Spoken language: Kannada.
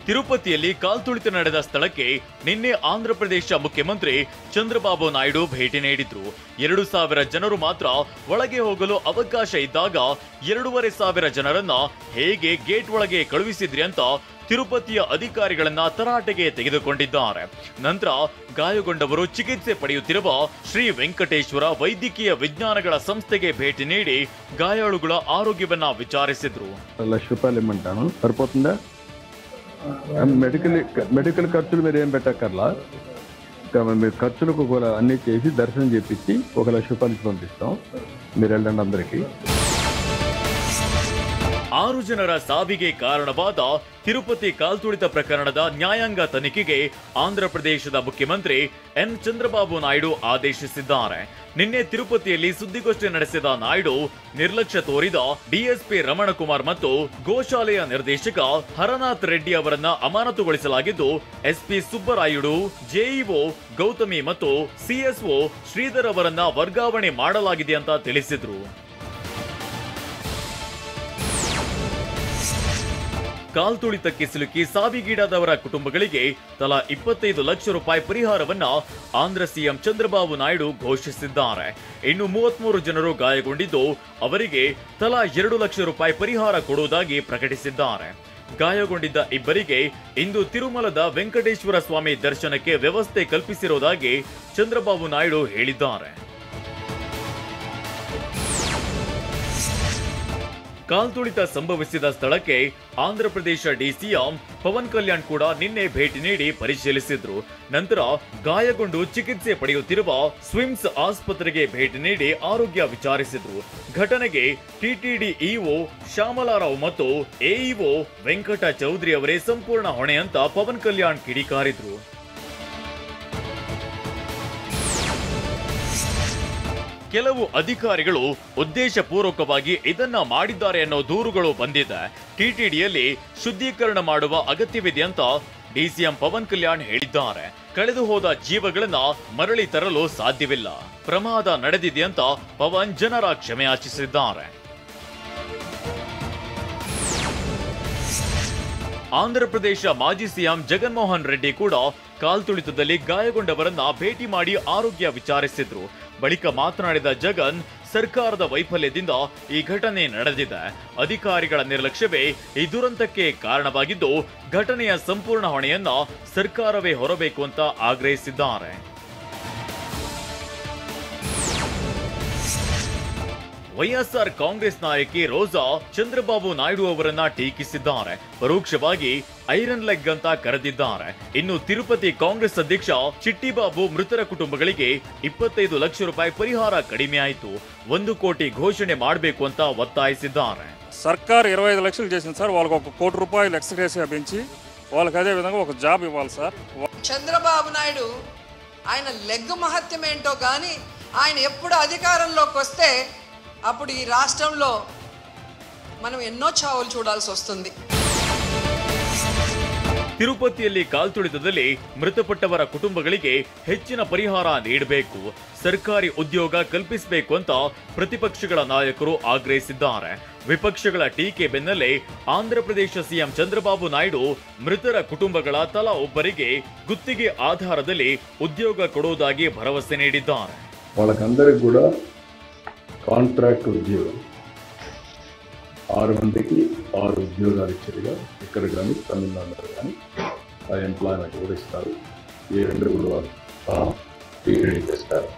ತಿರುಪತಿಯಲ್ಲಿ ಕಾಲ್ತುಳಿತ ನಡೆದ ಸ್ಥಳಕ್ಕೆ ನಿನ್ನೆ ಆಂಧ್ರಪ್ರದೇಶ ಮುಖ್ಯಮಂತ್ರಿ ಚಂದ್ರಬಾಬು ನಾಯ್ಡು ಭೇಟಿ ನೀಡಿದ್ರು. 2,000 ಜನರು ಮಾತ್ರ ಒಳಗೆ ಹೋಗಲು ಅವಕಾಶ ಇದ್ದಾಗ 2,500 ಜನರನ್ನ ಹೇಗೆ ಗೇಟ್ ಒಳಗೆ ಕಳುಹಿಸಿದ್ರಿ ಅಂತ ತಿರುಪತಿಯ ಅಧಿಕಾರಿಗಳನ್ನ ತರಾಟೆಗೆ ತೆಗೆದುಕೊಂಡಿದ್ದಾರೆ. ನಂತರ ಗಾಯಗೊಂಡವರು ಚಿಕಿತ್ಸೆ ಪಡೆಯುತ್ತಿರುವ ಶ್ರೀ ವೆಂಕಟೇಶ್ವರ ವೈದ್ಯಕೀಯ ವಿಜ್ಞಾನಗಳ ಸಂಸ್ಥೆಗೆ ಭೇಟಿ ನೀಡಿ ಗಾಯಾಳುಗಳ ఆరోగ్యవన్న విచారిసిద్రు. మెడికల్ ఖర్చులు మీరు ఏం పెట్టక్కర్లా, ఖర్చులకు కూడా అన్ని చేసి దర్శనం చేపించి 1,00,000 రూపాయలు పంపిస్తాం. మీరు వెళ్ళండి అందరికీ. 6 ಜನರ ಸಾವಿಗೆ ಕಾರಣವಾದ ತಿರುಪತಿ ಕಾಲ್ತುಳಿತ ಪ್ರಕರಣದ ನ್ಯಾಯಾಂಗ ತನಿಖೆಗೆ ಆಂಧ್ರಪ್ರದೇಶದ ಮುಖ್ಯಮಂತ್ರಿ ಎನ್ ಚಂದ್ರಬಾಬು ನಾಯ್ಡು ಆದೇಶಿಸಿದ್ದಾರೆ. ನಿನ್ನೆ ತಿರುಪತಿಯಲ್ಲಿ ಸುದ್ದಿಗೋಷ್ಠಿ ನಡೆಸಿದ ನಾಯ್ಡು ನಿರ್ಲಕ್ಷ್ಯ ತೋರಿದ ಡಿಎಸ್ಪಿ ರಮಣಕುಮಾರ್ ಮತ್ತು ಗೋಶಾಲೆಯ ನಿರ್ದೇಶಕ ಹರನಾಥ್ ರೆಡ್ಡಿ ಅವರನ್ನ ಅಮಾನತುಗೊಳಿಸಲಾಗಿದ್ದು, ಎಸ್ಪಿ ಸುಬ್ಬರಾಯುಡು, ಜೆಇಒ ಗೌತಮಿ ಮತ್ತು ಸಿಎಸ್ಒ ಶ್ರೀಧರ್ ಅವರನ್ನ ವರ್ಗಾವಣೆ ಮಾಡಲಾಗಿದೆ ಅಂತ ತಿಳಿಸಿದ್ರು. ಕಾಲ್ತುಳಿತಕ್ಕೆ ಸಿಲುಕಿ ಸಾವಿಗೀಡಾದವರ ಕುಟುಂಬಗಳಿಗೆ ತಲಾ 25 ಲಕ್ಷ ರೂಪಾಯಿ ಪರಿಹಾರವನ್ನ ಆಂಧ್ರ ಸಿಎಂ ಚಂದ್ರಬಾಬು ನಾಯ್ಡು ಘೋಷಿಸಿದ್ದಾರೆ. ಇನ್ನು 33 ಜನರು ಗಾಯಗೊಂಡಿದ್ದು ಅವರಿಗೆ ತಲಾ 2 ಲಕ್ಷ ರೂಪಾಯಿ ಪರಿಹಾರ ಕೊಡುವುದಾಗಿ ಪ್ರಕಟಿಸಿದ್ದಾರೆ. ಗಾಯಗೊಂಡಿದ್ದ ಇಬ್ಬರಿಗೆ ಇಂದು ತಿರುಮಲದ ವೆಂಕಟೇಶ್ವರ ಸ್ವಾಮಿ ದರ್ಶನಕ್ಕೆ ವ್ಯವಸ್ಥೆ ಕಲ್ಪಿಸಿರುವುದಾಗಿ ಚಂದ್ರಬಾಬು ನಾಯ್ಡು ಹೇಳಿದ್ದಾರೆ. ಕಾಲ್ತುಳಿತ ಸಂಭವಿಸಿದ ಸ್ಥಳಕ್ಕೆ ಆಂಧ್ರಪ್ರದೇಶ ಡಿಸಿಎಂ ಪವನ್ ಕಲ್ಯಾಣ್ ಕೂಡ ನಿನ್ನೆ ಭೇಟಿ ನೀಡಿ ಪರಿಶೀಲಿಸಿದ್ರು. ನಂತರ ಗಾಯಗೊಂಡು ಚಿಕಿತ್ಸೆ ಪಡೆಯುತ್ತಿರುವ ಸ್ವಿಮ್ಸ್ ಆಸ್ಪತ್ರೆಗೆ ಭೇಟಿ ನೀಡಿ ಆರೋಗ್ಯ ವಿಚಾರಿಸಿದ್ರು. ಘಟನೆಗೆ ಟಿಟಿಡಿ ಇಒ ಶ್ಯಾಮಲಾರಾವ್ ಮತ್ತು ಎಇಒ ವೆಂಕಟ ಚೌಧರಿ ಅವರೇ ಸಂಪೂರ್ಣ ಹೊಣೆ ಅಂತ ಪವನ್ ಕಲ್ಯಾಣ್ ಕಿಡಿಕಾರಿದ್ರು. ಕೆಲವು ಅಧಿಕಾರಿಗಳು ಉದ್ದೇಶಪೂರ್ವಕವಾಗಿ ಇದನ್ನ ಮಾಡಿದ್ದಾರೆ ಅನ್ನೋ ದೂರುಗಳು ಬಂದಿದೆ. ಟಿಟಿಡಿಯಲ್ಲಿ ಶುದ್ಧೀಕರಣ ಮಾಡುವ ಅಗತ್ಯವಿದೆ ಅಂತ ಡಿಸಿಎಂ ಪವನ್ ಕಲ್ಯಾಣ್ ಹೇಳಿದ್ದಾರೆ. ಕಳೆದು ಹೋದ ಜೀವಗಳನ್ನ ಮರಳಿ ತರಲು ಸಾಧ್ಯವಿಲ್ಲ, ಪ್ರಮಾದ ನಡೆದಿದೆ ಅಂತ ಪವನ್ ಜನರ ಕ್ಷಮೆಯಾಚಿಸಿದ್ದಾರೆ. ಆಂಧ್ರಪ್ರದೇಶ ಮಾಜಿ ಸಿಎಂ ಜಗನ್ಮೋಹನ್ ರೆಡ್ಡಿ ಕೂಡ ಕಾಲ್ತುಳಿತದಲ್ಲಿ ಗಾಯಗೊಂಡವರನ್ನ ಭೇಟಿ ಮಾಡಿ ಆರೋಗ್ಯ ವಿಚಾರಿಸಿದ್ರು. ಬಳಿಕ ಮಾತನಾಡಿದ ಜಗನ್, ಸರ್ಕಾರದ ವೈಫಲ್ಯದಿಂದ ಈ ಘಟನೆ ನಡೆದಿದೆ. ಅಧಿಕಾರಿಗಳ ನಿರ್ಲಕ್ಷ್ಯವೇ ಈ ದುರಂತಕ್ಕೆ ಕಾರಣವಾಗಿದ್ದು, ಘಟನೆಯ ಸಂಪೂರ್ಣ ಹೊಣೆಯನ್ನ ಸರ್ಕಾರವೇ ಹೊರಬೇಕು ಅಂತ ಆಗ್ರಹಿಸಿದ್ದಾರೆ. ವೈಎಸ್ಆರ್ ಕಾಂಗ್ರೆಸ್ ನಾಯಕಿ ರೋಜಾ ಚಂದ್ರಬಾಬು ನಾಯ್ಡು ಅವರನ್ನ ಟೀಕಿಸಿದ್ದಾರೆ. ಪರೋಕ್ಷವಾಗಿ ಐರನ್ ಲೆಗ್ ಅಂತ ಕರೆದಿದ್ದಾರೆ. ಇನ್ನು ತಿರುಪತಿ ಕಾಂಗ್ರೆಸ್ ಅಧ್ಯಕ್ಷ ಚಿಟ್ಟಿಬಾಬು ಮೃತರ ಕುಟುಂಬಗಳಿಗೆ 25 ಲಕ್ಷ ರೂಪಾಯಿ ಪರಿಹಾರ కడిమే ಆಯಿತು, 1 కోటి ఘోషಣೆ ಮಾಡಬೇಕು ಅಂತ ఒత్తాయిసిದ್ದಾರೆ. సర్కార్ 25 లక్షలు చేసింది సార్. వాళ్ళకి 1 కోటి రూపాయలు ఎక్స్‌గ్రేషియా పెంచి వాళ్ళకి అదే విధంగా ఒక జాబ్ ఇవ్వాలి సార్. చంద్రబాబు నాయుడు ఆయన లెగ్ మహత్యం ఏంటో కానీ ఆయన ఎప్పుడు అధికారంలోకి వస్తే అప్పుడు ఈ రాష్ట్రంలో మనం ఎన్నో చావులు చూడాల్సి వస్తుంది. ತಿರುಪತಿಯಲ್ಲಿ ಕಾಲ್ತುಳಿತದಲ್ಲಿ ಮೃತಪಟ್ಟವರ ಕುಟುಂಬಗಳಿಗೆ ಹೆಚ್ಚಿನ ಪರಿಹಾರ ನೀಡಬೇಕು, ಸರ್ಕಾರಿ ಉದ್ಯೋಗ ಕಲ್ಪಿಸಬೇಕು ಅಂತ ಪ್ರತಿಪಕ್ಷಗಳ ನಾಯಕರು ಆಗ್ರಹಿಸಿದ್ದಾರೆ. ವಿಪಕ್ಷಗಳ ಟೀಕೆ ಬೆನ್ನಲ್ಲೇ ಆಂಧ್ರಪ್ರದೇಶ ಸಿಎಂ ಚಂದ್ರಬಾಬು ನಾಯ್ಡು ಮೃತರ ಕುಟುಂಬಗಳ ತಲಾ ಒಬ್ಬರಿಗೆ ಗುತ್ತಿಗೆ ಆಧಾರದಲ್ಲಿ ಉದ್ಯೋಗ ಕೊಡುವುದಾಗಿ ಭರವಸೆ ನೀಡಿದ್ದಾರೆ. వాళ్ళకందరికి కూడా కాంట్రాక్ట్ ఉద్యోగం 6 మందికి 6 ఉద్యోగాలు ఇచ్చేదిగా ఇక్కడ కానీ తమిళనాడులో కానీ ఆ ఎంప్లాయ్మెంట్ కూడా ఇస్తారు. ఈ 2 కూడా టీటీడీ చేస్తారు.